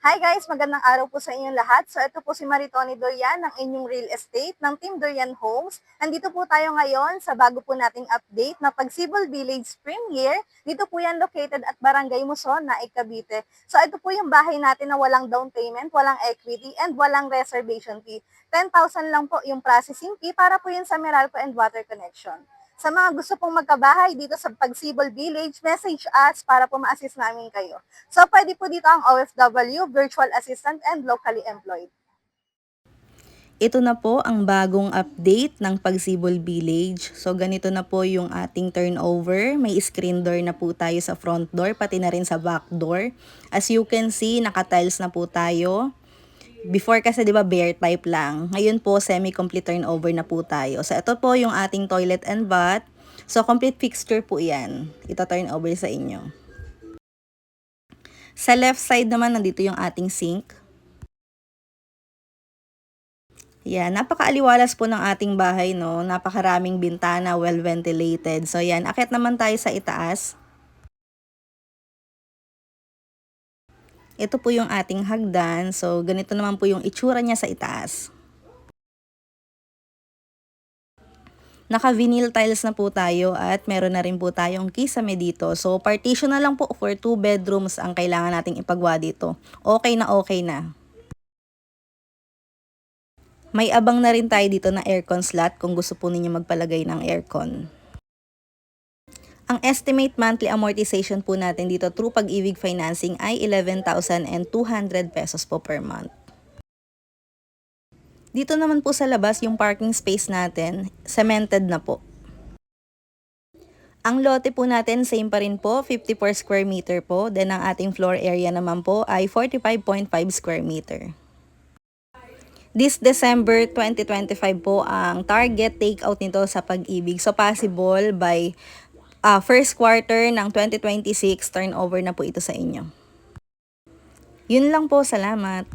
Hi guys! Magandang araw po sa inyong lahat. So ito po si Maritoni Dorian ng inyong real estate ng Team Dorian Homes. Nandito po tayo ngayon sa bago po nating update na Pagsibol Village Premier. Dito po yan located at Barangay Muson, Naik, Cavite. So ito po yung bahay natin na walang down payment, walang equity, and walang reservation fee. 10,000 lang po yung processing fee para po yun sa Meralco and water connection. Sa mga gusto pong magkabahay dito sa Pagsibol Village, message us para po ma-assist namin kayo. So, pwede po dito ang OFW, virtual assistant, and locally employed. Ito na po ang bagong update ng Pagsibol Village. So ganito na po yung ating turnover. May screen door na po tayo sa front door, pati na rin sa back door. As you can see, naka-tiles na po tayo. Before kasi 'di ba bare type lang. Ngayon po semi-complete turnover na po tayo. So ito po yung ating toilet and bath. So complete fixture po 'yan. Ito turnover sa inyo. Sa left side naman nandito yung ating sink. Yan, napakaaliwalas po ng ating bahay, no? Napakaraming bintana, well ventilated. So yan, akit naman tayo sa itaas. Ito po yung ating hagdan. So ganito naman po yung itsura niya sa itaas. Naka-vinyl tiles na po tayo at meron na rin po tayong kisame dito. So partition na lang po for 2 bedrooms ang kailangan nating ipagawa dito. Okay na okay na. May abang na rin tayo dito na aircon slot kung gusto po ninyo magpalagay ng aircon. Ang estimate monthly amortization po natin dito through Pag-ibig Financing ay 11,200 pesos po per month. Dito naman po sa labas yung parking space natin, cemented na po. Ang lote po natin same pa rin po, 54 square meter po. Then ang ating floor area naman po ay 45.5 square meter. This December 2025 po ang target takeout nito sa Pag-ibig. So possible by first quarter ng 2026 turnover na po ito sa inyo. Yun lang po, salamat.